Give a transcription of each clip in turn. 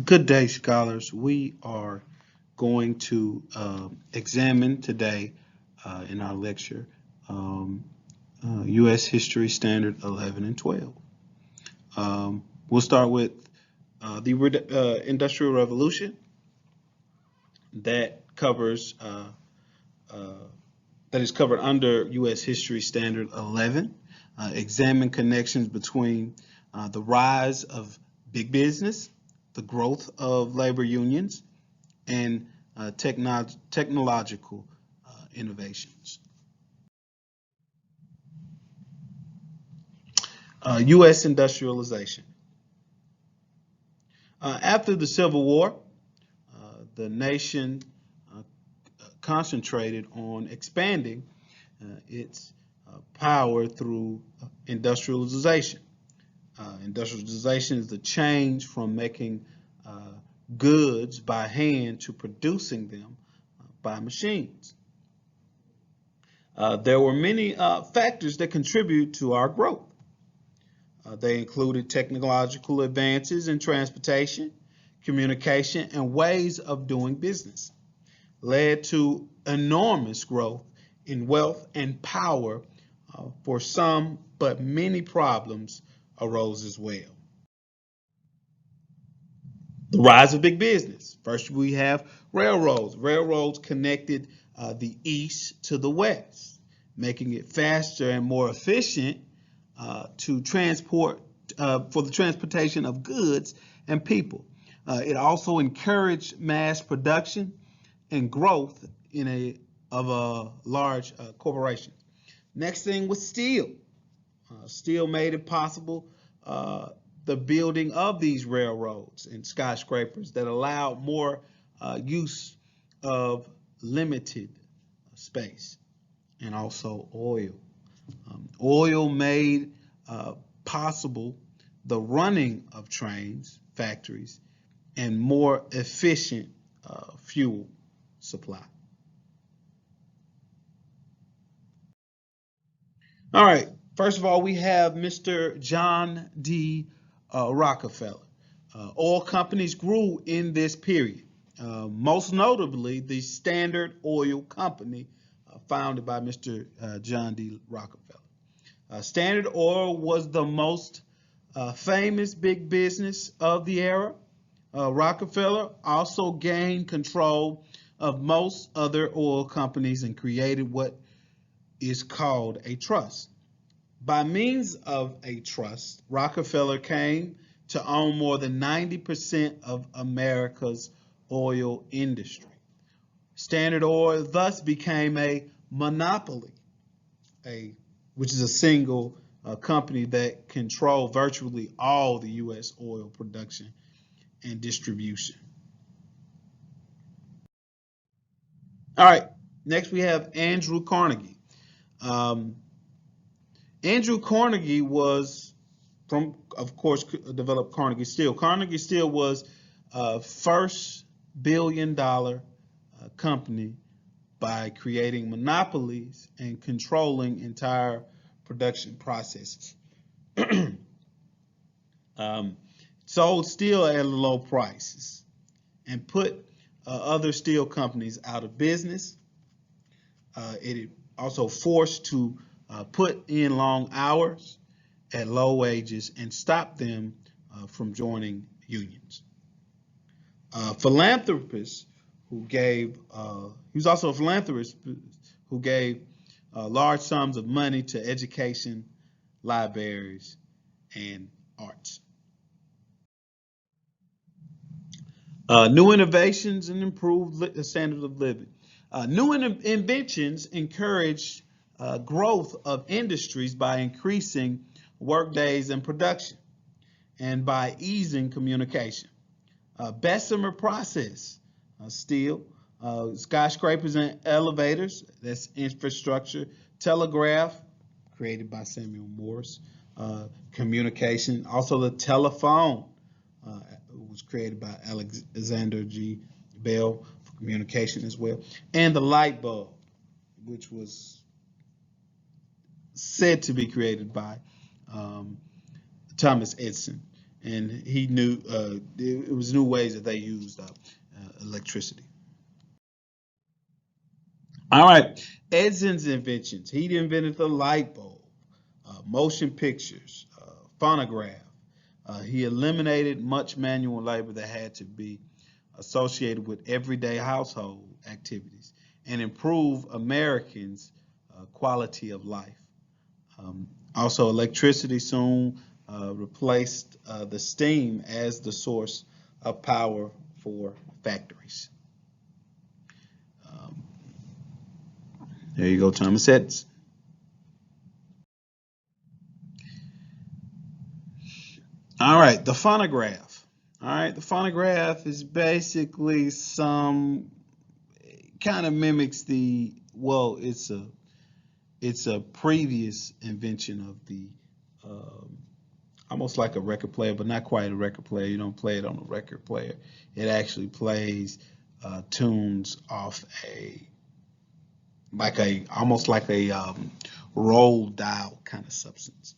Good day, scholars. We are going to examine today in our lecture U.S. History Standard 11 and 12. We'll start with the Industrial Revolution that covers that is covered under U.S. History Standard 11. Examine connections between the rise of big business, the growth of labor unions, and technological innovations. U.S. industrialization. After the Civil War, the nation concentrated on expanding its power through industrialization. Industrialization is the change from making goods by hand to producing them by machines. There were many factors that contribute to our growth. They included technological advances in transportation, communication, and ways of doing business, led to enormous growth in wealth and power for some, but many problems arose as well. The rise of big business. First, we have railroads. Railroads connected the east to the west, making it faster and more efficient to transport for the transportation of goods and people. It also encouraged mass production and growth of a large corporation. Next thing was steel. Steel made it possible the building of these railroads and skyscrapers that allowed more use of limited space, and also oil. Oil made possible the running of trains, factories, and more efficient fuel supply. All right, first of all, we have Mr. John D. Rockefeller. Oil companies grew in this period, most notably the Standard Oil Company, founded by Mr. John D. Rockefeller. Standard Oil was the most famous big business of the era. Rockefeller also gained control of most other oil companies and created what is called a trust. By means of a trust, Rockefeller came to own more than 90% of America's oil industry. Standard Oil thus became a monopoly, which is a single company that controlled virtually all the U.S. oil production and distribution. All right, next we have Andrew Carnegie. Andrew Carnegie was of course, developed Carnegie Steel. Carnegie Steel was first billion-dollar company by creating monopolies and controlling entire production processes. Sold steel at low prices and put other steel companies out of business. It also forced to put in long hours at low wages and stop them from joining unions. Philanthropists who gave, he was also a philanthropist who gave large sums of money to education, libraries, and arts. New innovations and improved standards of living. New inventions encouraged growth of industries by increasing work days and production and by easing communication. Bessemer process, steel, skyscrapers and elevators, that's infrastructure, telegraph, created by Samuel Morse, communication, also the telephone, was created by Alexander G. Bell for communication as well, and the light bulb, which was said to be created by Thomas Edison. and he knew it was new ways that they used electricity. All right, Edison's inventions. He invented the light bulb, motion pictures, phonograph. He eliminated much manual labor that had to be associated with everyday household activities and improve Americans' quality of life. Also, electricity soon replaced the steam as the source of power for factories. There you go, Thomas Edison. All right, the phonograph. All right, the phonograph is basically some kind of mimics the it's a previous invention of the almost like a record player, but not quite a record player. You don't play it on a record player. It actually plays tunes off almost like a roll dial kind of substance.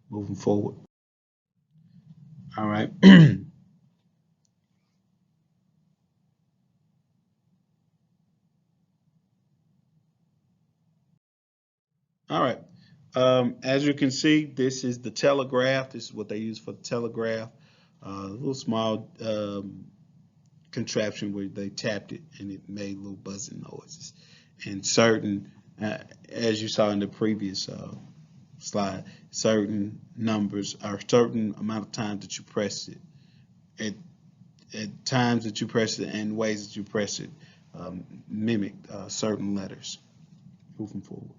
Moving forward. All right. All right. As you can see, this is the telegraph. This is what they use for the telegraph. A little small contraption where they tapped it and it made little buzzing noises. And certain, as you saw in the previous slide, certain numbers or certain amount of times that you press it, at times that you press it and ways that you press it, mimic certain letters. Moving forward.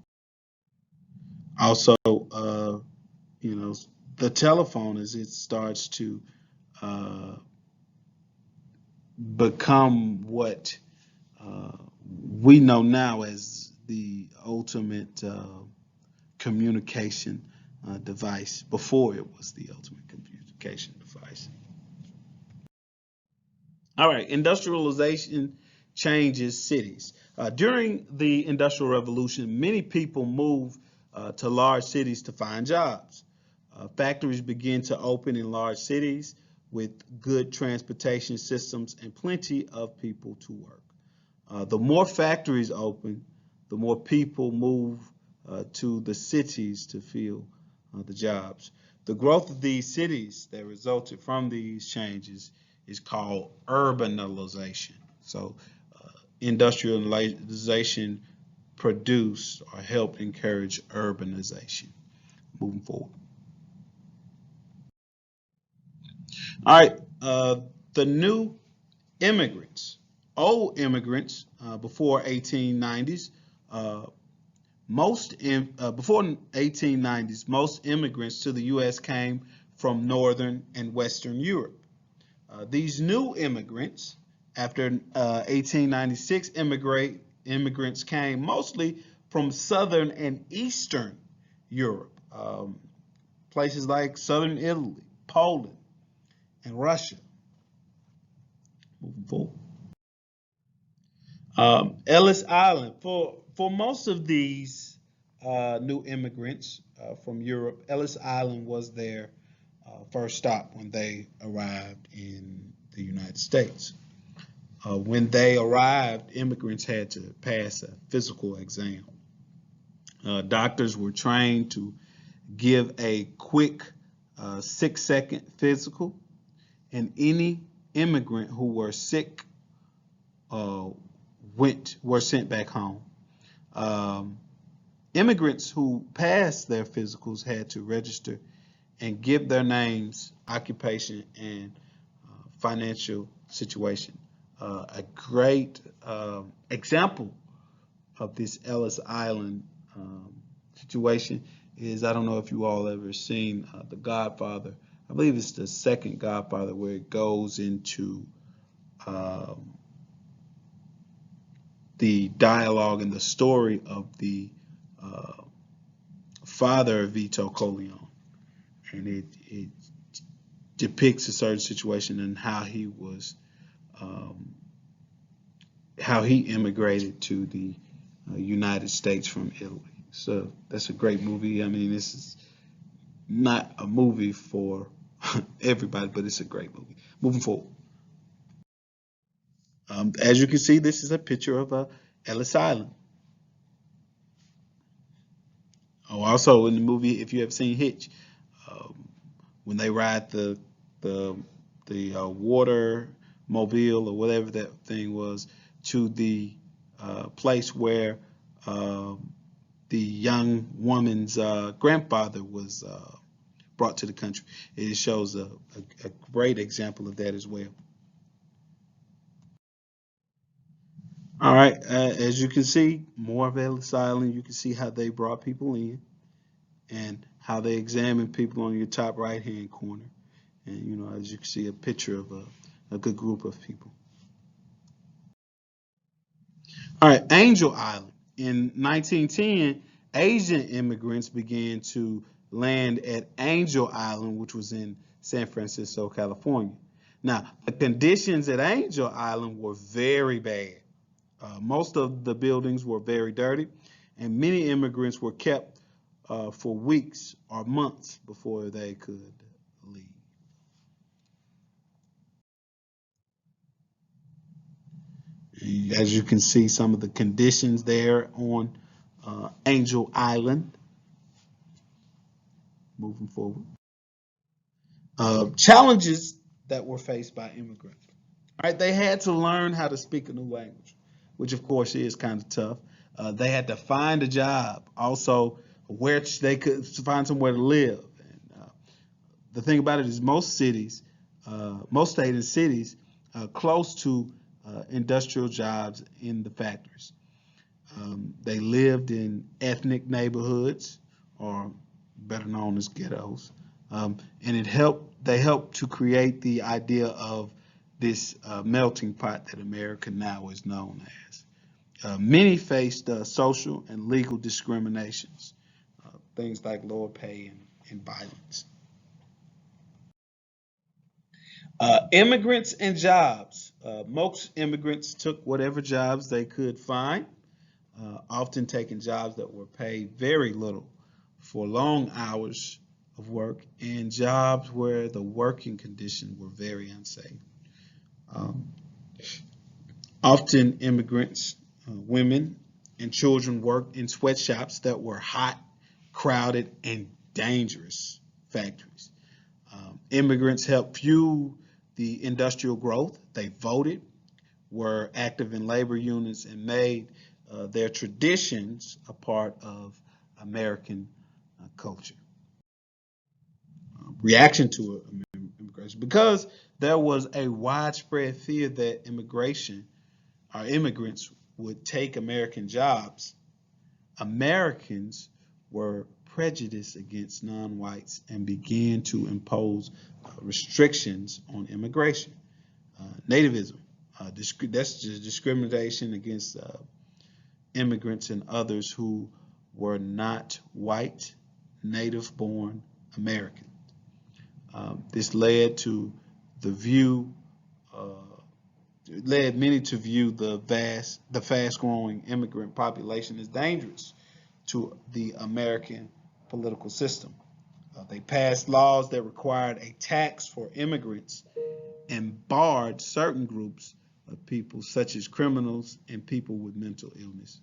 Also, the telephone, as it starts to become what we know now as the ultimate communication device. Before it was the ultimate communication device. All right, industrialization changes cities. During the Industrial Revolution, many people moved to large cities to find jobs. Factories began to open in large cities with good transportation systems and plenty of people to work. The more factories open, the more people move to the cities to fill the jobs. The growth of these cities that resulted from these changes is called urbanization. So industrialization produced or helped encourage urbanization. Moving forward. All right, the new immigrants, old immigrants before 1890s, before 1890s, most immigrants to the U.S. came from Northern and Western Europe. These new immigrants, after 1896, immigrants came mostly from Southern and Eastern Europe, places like Southern Italy, Poland, and Russia. Moving forward. Ellis Island. For most of these new immigrants from Europe, Ellis Island was their first stop when they arrived in the United States. When they arrived, immigrants had to pass a physical exam. Doctors were trained to give a quick 6-second physical, and any immigrant who were sick were sent back home. Immigrants who passed their physicals had to register and give their names, occupation, and financial situation. A great example of this Ellis Island situation is, I don't know if you all ever seen The Godfather. I believe it's the second Godfather, where it goes into the dialogue and the story of the father of Vito Corleone, and it depicts a certain situation and how he was how he immigrated to the United States from Italy. So that's a great movie. I mean, this is not a movie for everybody, but it's a great movie. Moving forward. As you can see, this is a picture of Ellis Island. Oh, also in the movie, if you have seen Hitch, um, when they ride the water mobile or whatever that thing was to the place where the young woman's grandfather was brought to the country. It shows a great example of that as well. All right, as you can see, more of Ellis Island. You can see how they brought people in and how they examined people on your top right-hand corner. And, you know, as you can see, a picture of a good group of people. All right, Angel Island. In 1910, Asian immigrants began to land at Angel Island, which was in San Francisco, California. Now, the conditions at Angel Island were very bad. Most of the buildings were very dirty, and many immigrants were kept for weeks or months before they could leave. As you can see, some of the conditions there on Angel Island. Moving forward. Challenges that were faced by immigrants. All right, they had to learn how to speak a new language, which of course is kind of tough. They had to find a job, also where they could find somewhere to live. And the thing about it is most cities, most state and cities, close to industrial jobs in the factories. They lived in ethnic neighborhoods, or better known as ghettos, and they helped to create the idea of this melting pot that America now is known as. Many faced social and legal discriminations, things like lower pay and violence. Immigrants and jobs. Most immigrants took whatever jobs they could find, often taking jobs that were paid very little for long hours of work and jobs where the working conditions were very unsafe. Um, Often immigrants, women, and children worked in sweatshops that were hot, crowded, and dangerous factories. Immigrants helped fuel the industrial growth. They voted, were active in labor unions, and made their traditions a part of American culture. Reaction to immigration, because there was a widespread fear that immigration or immigrants would take American jobs. Americans were prejudiced against non-whites and began to impose restrictions on immigration. Nativism, that's just discrimination against immigrants and others who were not white, native-born Americans. This led to the view, led many to view the fast-growing immigrant population as dangerous to the American political system. They passed laws that required a tax for immigrants and barred certain groups of people, such as criminals and people with mental illness.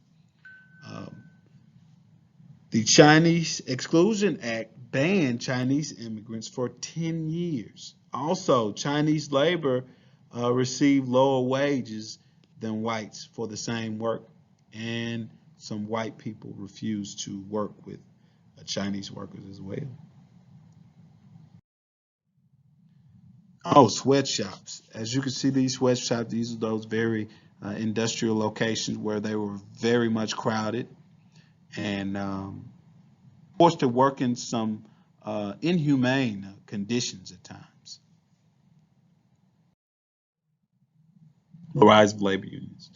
Um, the Chinese Exclusion Act banned Chinese immigrants for 10 years. Also, Chinese labor received lower wages than whites for the same work, and some white people refused to work with Chinese workers as well. Oh, sweatshops. As you can see, these sweatshops, these are those very industrial locations where they were very much crowded and forced to work in some inhumane conditions at times. The rise of labor unions.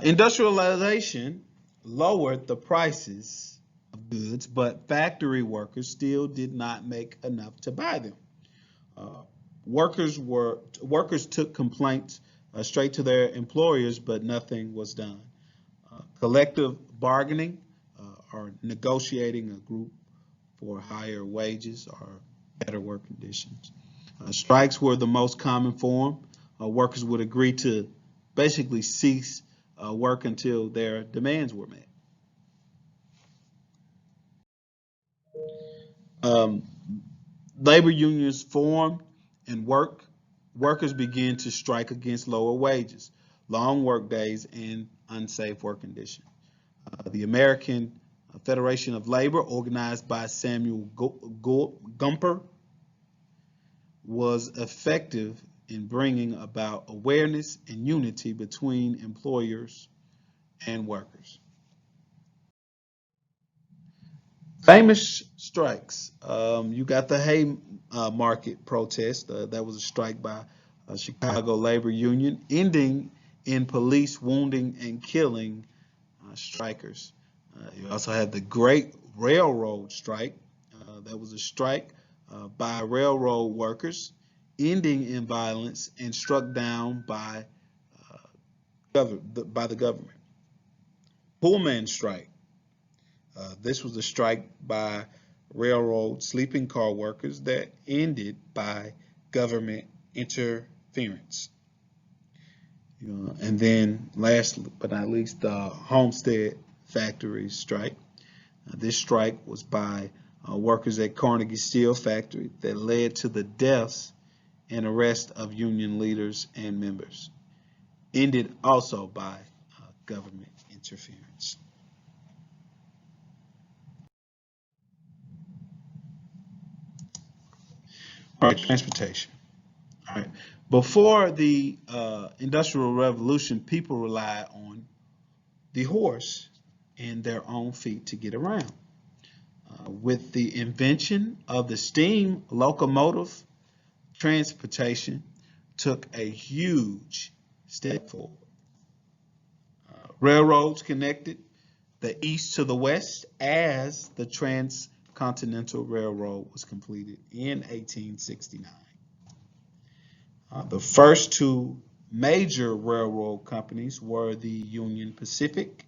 Industrialization lowered the prices of goods, but factory workers still did not make enough to buy them. Uh, workers took complaints straight to their employers, but nothing was done. Collective bargaining or negotiating a group for higher wages or better work conditions. Strikes were the most common form. Workers would agree to basically cease work until their demands were met. Um, Labor unions formed and workers began to strike against lower wages, long work days, and unsafe work conditions. The American Federation of Labor, organized by Samuel Gumper, was effective in bringing about awareness and unity between employers and workers. Famous strikes. You got the Haymarket protest. That was a strike by Chicago Labor Union, ending in police wounding and killing strikers. You also had the Great Railroad Strike. That was a strike by railroad workers, ending in violence and struck down by the government. Pullman Strike. This was a strike by railroad sleeping car workers that ended by government interference. And then last but not least, the Homestead Factory Strike. This strike was by workers at Carnegie Steel Factory that led to the deaths and arrest of union leaders and members. Ended also by government interference. All right, transportation. All right. Before the Industrial Revolution, people relied on the horse and their own feet to get around. With the invention of the steam locomotive, transportation took a huge step forward. Railroads connected the east to the west as the Transcontinental Railroad was completed in 1869. The first two major railroad companies were the Union Pacific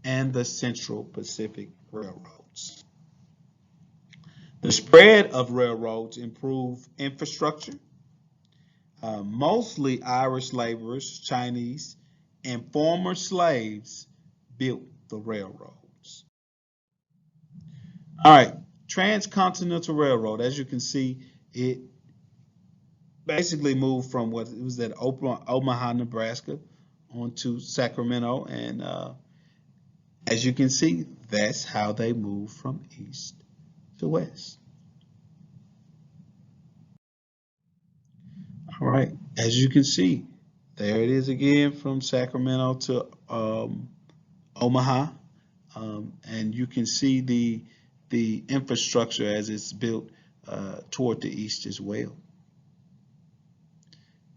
and the Central Pacific Railroads. The spread of railroads improved infrastructure. Mostly Irish laborers, Chinese, and former slaves built the railroads. All right, Transcontinental Railroad, as you can see, it basically moved from what it was at Omaha, Nebraska, onto Sacramento, and as you can see, that's how they moved from east to west. All right, as you can see, there it is again from Sacramento to Omaha, and you can see the infrastructure as it's built toward the east as well,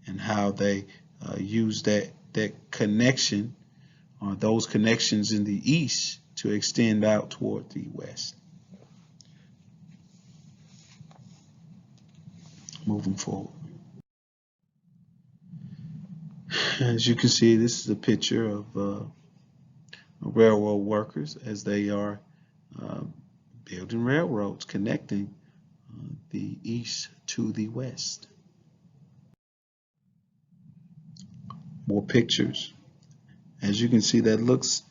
and how they use that connection or those connections in the east to extend out toward the west. Moving forward. As you can see, this is a picture of railroad workers as they are building railroads connecting the east to the west. More pictures. As you can see, that looks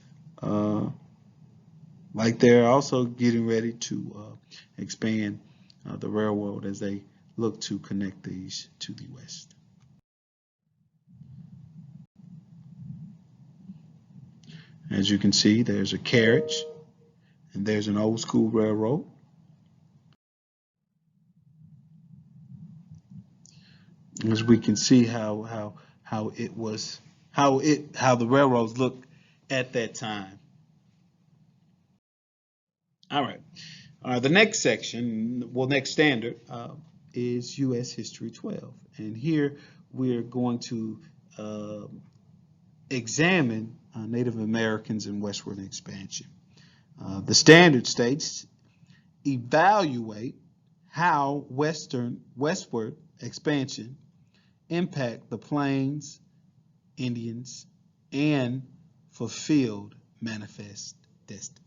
like they're also getting ready to expand the railroad as they look to connect the east to the west. As you can see, there's a carriage and there's an old school railroad. As we can see how the railroads looked at that time. All right. The next section, next standard is U.S. History 12, and here we're going to examine Native Americans and westward expansion. The standard states, evaluate how westward expansion impact the Plains Indians and fulfilled manifest destiny.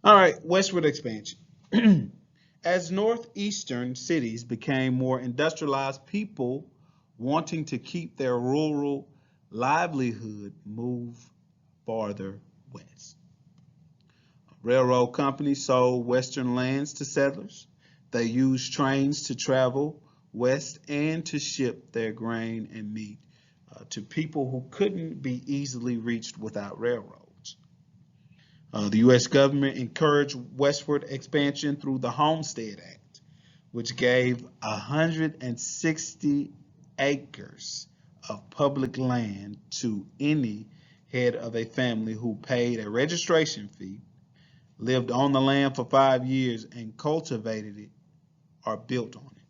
All right, westward expansion. As northeastern cities became more industrialized, people wanting to keep their rural livelihood moved farther west. Railroad companies sold western lands to settlers. They used trains to travel west and to ship their grain and meat to people who couldn't be easily reached without railroads. The U.S. government encouraged westward expansion through the Homestead Act, which gave 160 acres of public land to any head of a family who paid a registration fee, lived on the land for 5 years, and cultivated it or built on it.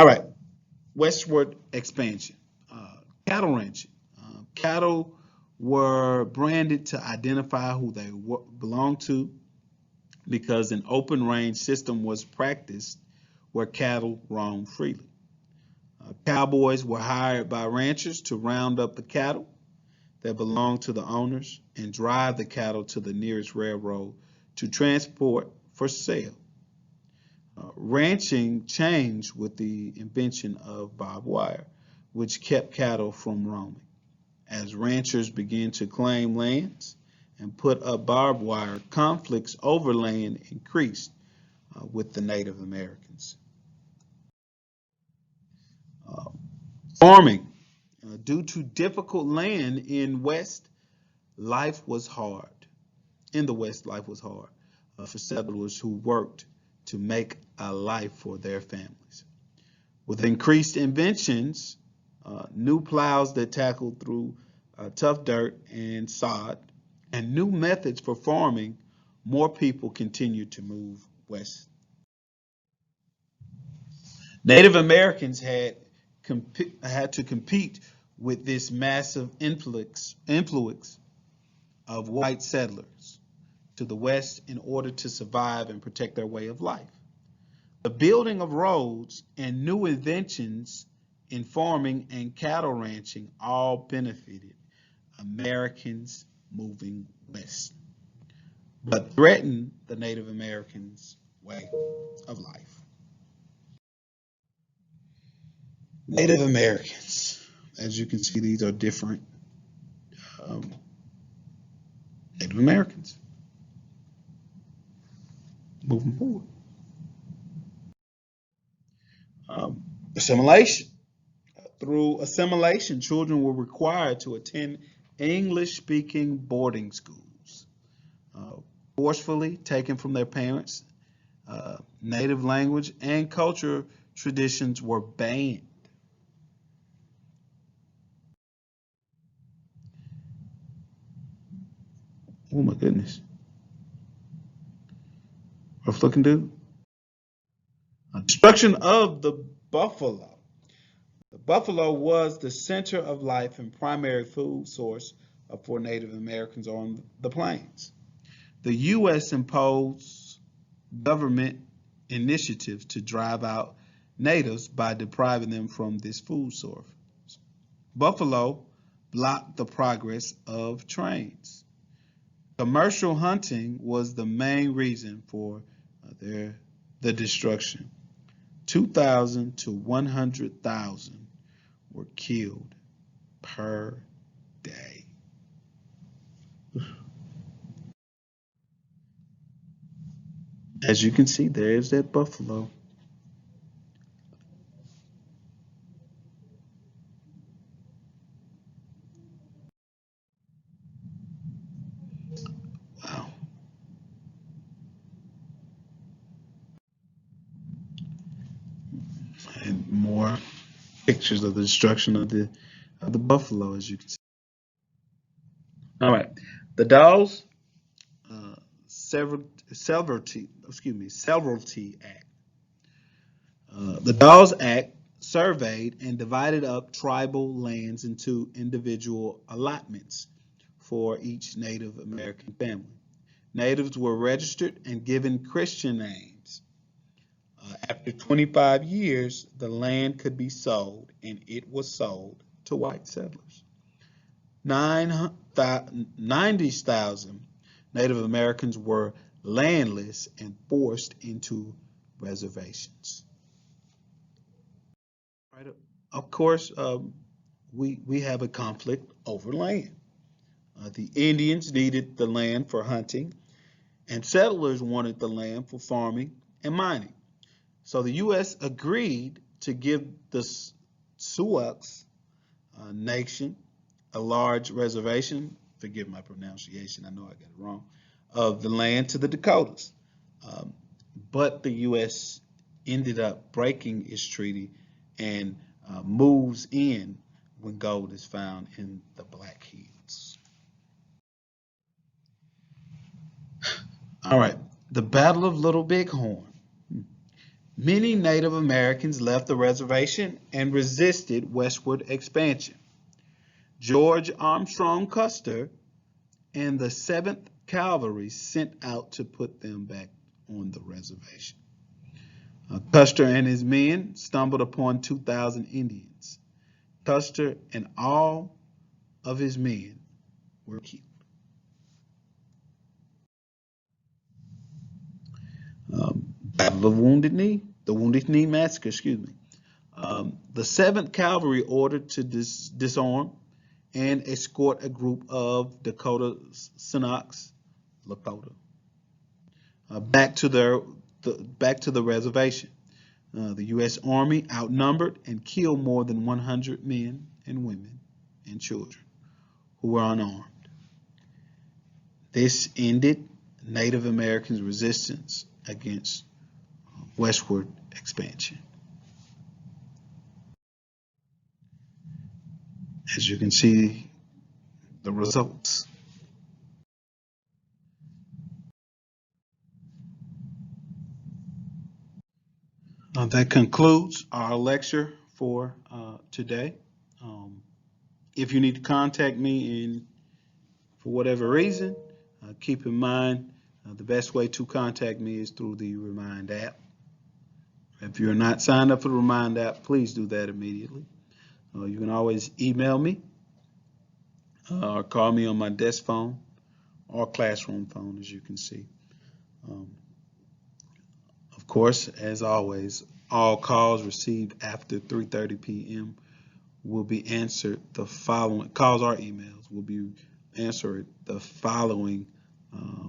All right, westward expansion. Cattle ranching. Cattle were branded to identify who they belonged to because an open range system was practiced where cattle roamed freely. Cowboys were hired by ranchers to round up the cattle that belonged to the owners and drive the cattle to the nearest railroad to transport for sale. Ranching changed with the invention of barbed wire, which kept cattle from roaming. As ranchers began to claim lands and put up barbed wire, conflicts over land increased with the Native Americans. Uh, Farming. Due to difficult land in West, life was hard. In the West, life was hard for settlers who worked to make a life for their families. With increased inventions, new plows that tackled through tough dirt and sod, and new methods for farming, more people continued to move west. Native Americans had to compete with this massive influx of white settlers to the west in order to survive and protect their way of life. The building of roads and new inventions in farming and cattle ranching all benefited Americans moving west, but threatened the Native Americans' way of life. Native Americans, as you can see, these are different um, Native Americans moving forward. Assimilation. Through assimilation, children were required to attend English-speaking boarding schools, uh, forcefully taken from their parents. Native language and culture traditions were banned. Oh my goodness. Rough looking dude. Destruction of the buffalo. The buffalo was the center of life and primary food source for Native Americans on the plains. The U.S. imposed government initiatives to drive out natives by depriving them from this food source. Buffalo blocked the progress of trains. Commercial hunting was the main reason for the destruction. 2,000 to 100,000 were killed per day. As you can see, there's that buffalo. Wow. And more pictures of the destruction of the buffalo, as you can see. All right. The Dawes uh, Severalty Act. The Dawes Act surveyed and divided up tribal lands into individual allotments for each Native American family. Natives were registered and given Christian names. After 25 years, the land could be sold, and it was sold to white settlers. 90,000 Native Americans were landless and forced into reservations. Right. Of course, we have a conflict over land. The Indians needed the land for hunting, and settlers wanted the land for farming and mining. So the U.S. agreed to give the Sioux nation a large reservation, forgive my pronunciation, I know I got it wrong, of the land to the Dakotas. But the U.S. ended up breaking its treaty and moves in when gold is found in the Black Hills. All right, the Battle of Little Bighorn. Many Native Americans left the reservation and resisted westward expansion. George Armstrong Custer and the 7th Cavalry sent out to put them back on the reservation. Custer and his men stumbled upon 2,000 Indians. Custer and all of his men were killed. Battle of Wounded Knee, the Wounded Knee Massacre, excuse me. The 7th Cavalry ordered to disarm and escort a group of Dakota Sinnoks, Lakota, back to the reservation. The U.S. Army outnumbered and killed more than 100 men and women and children who were unarmed. This ended Native Americans' resistance against westward expansion. As you can see, the results. That concludes our lecture for today. If you need to contact me for whatever reason, keep in mind the best way to contact me is through the Remind app. If you're not signed up for the Remind app, please do that immediately. You can always email me or call me on my desk phone or classroom phone, as you can see. Of course, as always, all calls received after 3:30 p.m. will be answered the following, calls or emails will be answered the following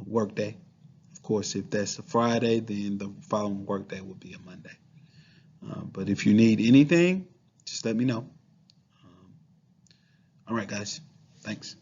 workday. Of course, if that's a Friday, then the following workday will be a Monday. But if you need anything, just let me know. All right, guys. Thanks.